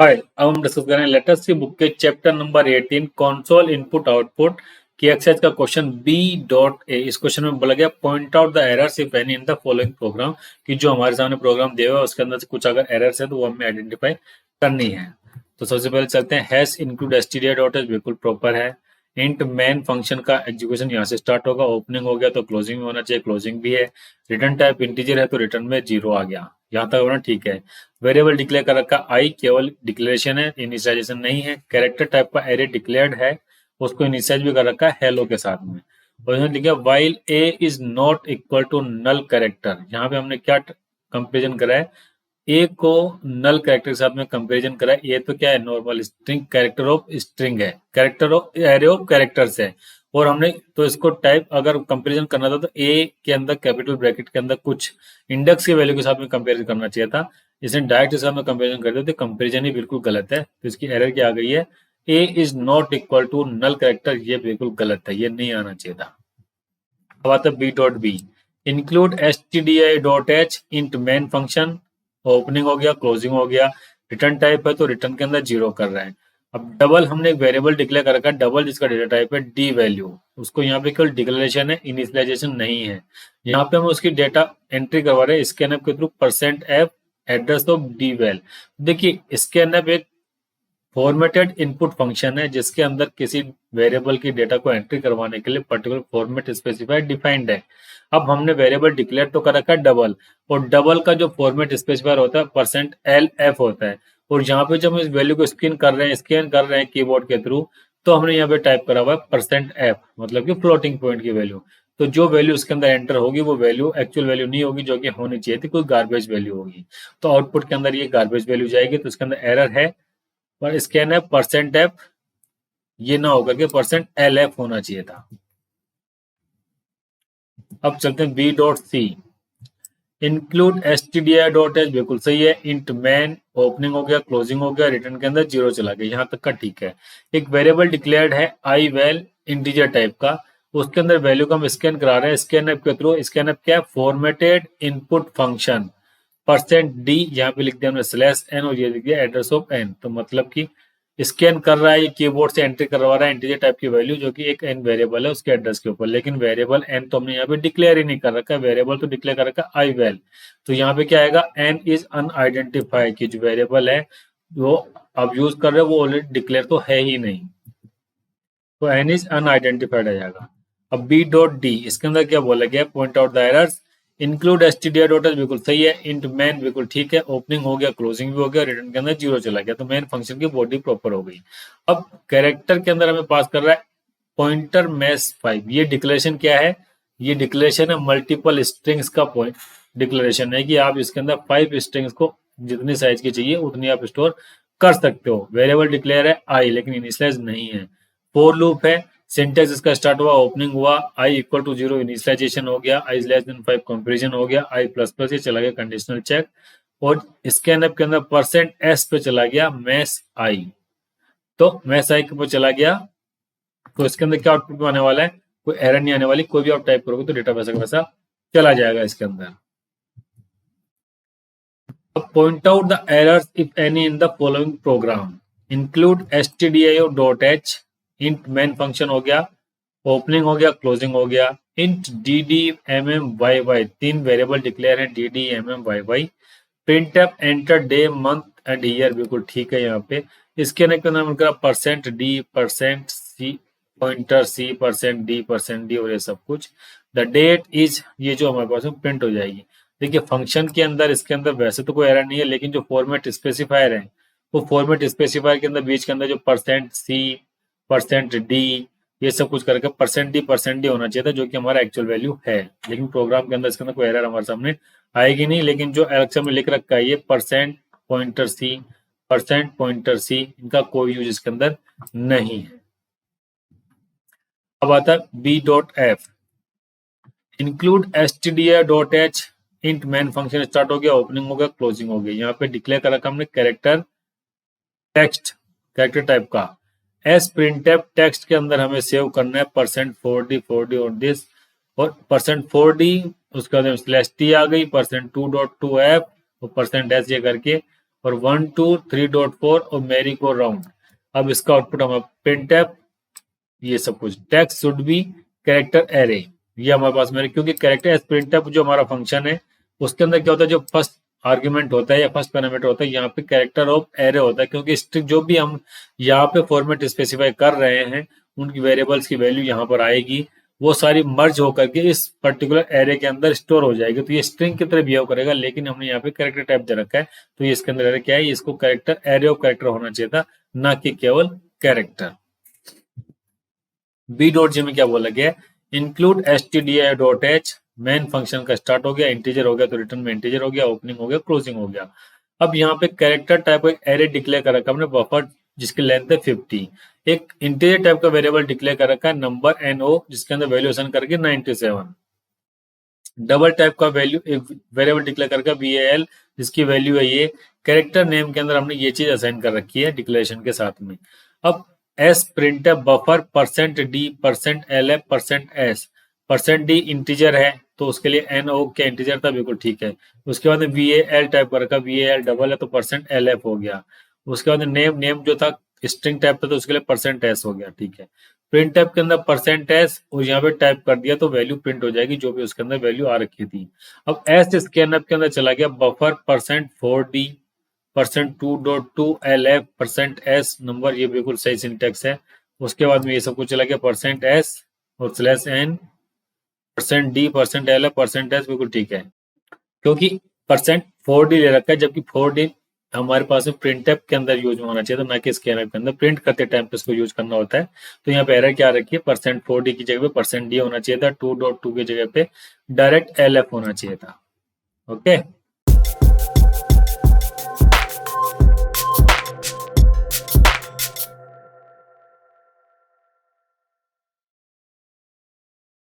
हाय, अब हम डिस्कस करें लेट अस सी बुक के chapter number 18 console input output की एक्सरसाइज का क्वेश्चन बी डॉट ए। इस क्वेश्चन में बोला गया point out the errors if any in the following programme, कि जो हमारे सामने प्रोग्राम दिया हुआ है उसके अंदर से कुछ अगर एरर्स है तो वो हमें आइडेंटिफाई करनी है। तो सबसे पहले चलते हैं, hash include stdia dot h बिल्कुल प्रॉपर है। इंट मेन फंक्शन का एग्जीक्यूशन यहाँ से स्टार्ट होगा, ओपनिंग हो गया तो क्लोजिंग में होना चाहिए, क्लोजिंग भी है। रिटर्न टाइप इंटीजर है तो रिटर्न में 0 आ गया, यहाँ तक होना ठीक है। वेरिएबल डिक्लेयर कर रखा आई, केवल डिक्लेरेशन है, इनिशियलाइजेशन नहीं है। कैरेक्टर टाइप का एरे डिक्लेयर्ड है, उसको इनिशियलाइज भी कर रखा है हेलो के साथ में। और इसमें लिखा while A is not equal to null character, यहाँ पे हमने क्या कंपेरिजन करा है, ए को नल कैरेक्टर के साथ में कंपेरिजन करा है। ये तो क्या है, normal string, character of string है, character of array of characters है। और हमने तो इसको टाइप अगर कंपेरिजन करना था तो ए के अंदर कैपिटल ब्रैकेट के अंदर कुछ इंडेक्स की वैल्यू के साथ में कंपेयर करना चाहिए था। इसने डायरेक्ट के साथ में कंपेरिजन कर दिया तो कंपेरिजन ही बिल्कुल गलत है। तो इसकी एरर क्या आ गई है, A is not equal to null character, ये बिल्कुल गलत है, ये नहीं आना चाहिए था। अब आता है B dot B, include stdia dot H int main function. Opening हो गया, क्लोजिंग हो गया, रिटर्न टाइप है तो रिटर्न के अंदर 0 कर रहे हैं। अब डबल हमने एक वेरिएबल डिक्लेयर कर रखा है, डबल जिसका डेटा टाइप है डी वैल्यू, उसको यहाँ पे केवल डिक्लेरेशन है, इनिशियलाइजेशन नहीं है। यहाँ पे हम उसकी डेटा एंट्री करवा रहे हैं स्कैनएफ के through %f address of D val. देखिए स्कैनएफ एक फॉर्मेटेड इनपुट फंक्शन है जिसके अंदर किसी वेरिएबल की डेटा को एंट्री करवाने के लिए पर्टिकुलर फॉर्मेट स्पेसिफाइड डिफाइंड है। अब हमने वेरिएबल डिक्लेयर तो कर रखा है डबल, और डबल का जो फॉर्मेट स्पेसिफायर होता है %lf होता है। और यहाँ पे जब हम इस वैल्यू को स्कैन कर रहे हैं कीबोर्ड के थ्रू, तो हमने यहाँ पे टाइप करा हुआ है %f, मतलब कि फ्लोटिंग पॉइंट की वैल्यू। तो जो वैल्यू उसके अंदर एंटर होगी वो वैल्यू एक्चुअल वैल्यू नहीं होगी जो कि होनी चाहिए थी, कोई गार्बेज वैल्यू होगी। तो आउटपुट के अंदर ये गार्बेज वैल्यू जाएगी, तो इसके अंदर एरर है। पर स्कैन एफ %f ये ना होकर के %lf होना चाहिए था। अब चलते हैं B dot C, include stdia dot h बिल्कुल सही है। इंट मैन ओपनिंग हो गया, क्लोजिंग हो गया, रिटर्न के अंदर 0 चला गया, यहाँ तक का ठीक है। एक वेरिएबल डिक्लेयर्ड है आई वैल इंटीजर टाइप का, उसके अंदर वैल्यू को हम स्कैन करा रहे हैं स्कैन एफ के थ्रू। स्कैन एफ क्या है, फॉर्मेटेड इनपुट फंक्शन %d, यहाँ पे लिख दिया हमने /n और ये लिख दिया एड्रेस ऑफ n। तो मतलब कि स्कैन कर रहा है, ये कीबोर्ड से एंट्री करवा रहा है इंटीजर टाइप की वैल्यू जो कि एक n वेरिएबल है उसके एड्रेस के ऊपर, लेकिन वेरिएबल n तो हमने यहाँ पे डिक्लेयर ही नहीं कर रखा है, वेरिएबल तो डिक्लेयर कर रखा है आई वैल। तो यहाँ पे क्या आएगा, n इज अनआइडेंटिफाइड, की जो वेरिएबल है वो आप यूज कर रहे हो वो ऑलरेडी डिक्लेयर तो है ही नहीं, तो n इज अनआइडेंटिफाइड आ जाएगा। अब बी डॉट डी, इसके अंदर क्या बोला गया, point out the errors, include stdia dot h बिल्कुल सही है। इंट मैन बिल्कुल ठीक है, ओपनिंग हो गया, क्लोजिंग भी हो गया, रिटर्न के अंदर 0 चला गया, तो मेन फंक्शन की बॉडी प्रॉपर हो गई। अब कैरेक्टर के अंदर हमें पास कर रहा है पॉइंटर मैस 5, ये डिक्लेरेशन क्या है, ये डिक्लेरेशन है मल्टीपल स्ट्रिंग्स का पॉइंट डिक्लेरेशन है, कि आप इसके अंदर 5 स्ट्रिंग्स को जितनी साइज की चाहिए उतनी आप स्टोर कर सकते हो। वेरिएबल डिक्लेयर है आई, लेकिन इनिशियलाइज नहीं है। फोर लूप है, सिंटेक्स इसका स्टार्ट हुआ, ओपनिंग हुआ, आई इक्वल टू 0 इनिशियलाइजेशन हो गया, आई लेस देन 5 कंपेरिजन हो गया, आई प्लस प्लस ये चला गया कंडीशनल चेक, और स्कैनएफ के अंदर %s पे चला गया मैस आई। तो मैस आई के ऊपर चला गया, तो इसके अंदर क्या आउटपुट आने वाला है, कोई एरर नहीं आने वाली, कोई भी आप टाइप करोगे तो डेटा वैसा का वैसा चला जाएगा इसके अंदर। अब point out the errors if any in the following programme, include stdio dot h, int main function हो गया, ओपनिंग हो गया, क्लोजिंग हो गया, इंट ddmmy, 3 वेरिएबल डिक्लेयर है ddmmy, print F enter day month and year बिल्कुल ठीक है। यहाँ पे इसके नाम करा %d %c pointer c %d %d और ये सब कुछ। द डेट इज, ये जो हमारे पास प्रिंट हो जाएगी। देखिए फंक्शन के अंदर इसके अंदर वैसे तो कोई एरर नहीं है, लेकिन जो फॉर्मेट स्पेसिफायर है वो फॉर्मेट स्पेसिफायर के अंदर बीच के अंदर जो %c %d ये सब कुछ करके %d होना चाहिए था, जो कि हमारा एक्चुअल वैल्यू है। लेकिन प्रोग्राम के अंदर इसके अंदर कोई एरर हमारे सामने आएगी नहीं, लेकिन जो एलेक्सा में लिख रखा है ये %pointer c इनका कोई यूज इसके अंदर नहीं है। अब आता है B dot F, include stdia dot h, int main function start हो गया, ओपनिंग हो गया, क्लोजिंग हो गया, यहाँ पे डिक्लेयर कर रखा हमने कैरेक्टर टेक्स्ट, कैरेक्टर टाइप का। एस प्रिंटफ टेक्स्ट के अंदर हमें सेव करना है %4d और दिस, और %4d उसके बाद /t आ गई, %2.2f और %s ये करके और 1 2 3.4 और मैरी गो राउंड। अब इसका आउटपुट हमारा प्रिंट एफ, ये सब कुछ text should be character array, ये हमारे पास मेरे, क्योंकि कैरेक्टर एस प्रिंट एफ जो हमारा फंक्शन है उसके अंदर क्या होता है, जो फर्स्ट आर्ग्यूमेंट होता है या फर्स्ट पैरामीटर होता है यहाँ पे कैरेक्टर ऑफ एरे होता है, क्योंकि स्ट्रिंग जो भी हम यहाँ पे फॉर्मेट स्पेसिफाई कर रहे हैं उनकी वेरिएबल्स की वैल्यू यहाँ पर आएगी, वो सारी मर्ज होकर के इस पर्टिकुलर एरे के अंदर स्टोर हो जाएगी। तो ये स्ट्रिंग की तरह बिहेव करेगा, लेकिन हमने यहाँ पे कैरेक्टर टाइप दे रखा है, तो ये इसके अंदर एरे क्या है, इसको कैरेक्टर एरे ऑफ कैरेक्टर होना चाहिए था, ना कि केवल कैरेक्टर। बी डॉट जी में क्या बोला गया, इंक्लूड stdio.h, मेन फंक्शन का स्टार्ट हो गया, इंटीजर हो गया तो रिटर्न में इंटीजर हो गया, ओपनिंग हो गया, क्लोजिंग हो गया। अब यहाँ पे कैरेक्टर टाइप का एरे डिक्लेयर कर रखा हमने बफर जिसकी लेंथ है 50, एक इंटीजर टाइप का वेरिएबल डिक्लेयर कर रखा है नंबर नो जिसके अंदर वैल्यू असाइन करके 97, डबल टाइप का वैल्यू एक वेरिएबल डिक्लेयर करके val जिसकी वैल्यू है ये, कैरेक्टर नेम के अंदर हमने ये चीज असाइन कर रखी है डिक्लेरेशन के साथ में। अब S print buffer %d %lf %s, %d integer है तो उसके लिए no क्या इंटीजर था, बिल्कुल ठीक है। उसके बाद val टाइप कर रखा, val डबल है तो %lf हो गया। उसके बाद नेम जो था स्ट्रिंग टाइप था तो उसके लिए %s हो गया, ठीक है। प्रिंट टाइप के अंदर %s और यहाँ पे टाइप कर दिया तो वैल्यू प्रिंट हो जाएगी जो भी उसके अंदर वैल्यू आ रखी थी। अब एस स्कैनअप के अंदर चला गया buffer %4d %2.2 lf %s number, ये बिल्कुल सही सिंटेक्स है। उसके बाद में ये सब कुछ चला गया %s और /n %d %lf %s, बिल्कुल ठीक है, क्योंकि %4d ले रखा है जबकि 4d हमारे पास में प्रिंट टैब के अंदर यूज होना चाहिए था, ना कि स्कैनर के अंदर। प्रिंट करते टाइम पे इसको यूज करना होता है। तो यहाँ पे एरर क्या रखी है, %4d की जगह पे %d होना चाहिए था, 2.2 की जगह पे डायरेक्ट lf होना चाहिए था। ओके।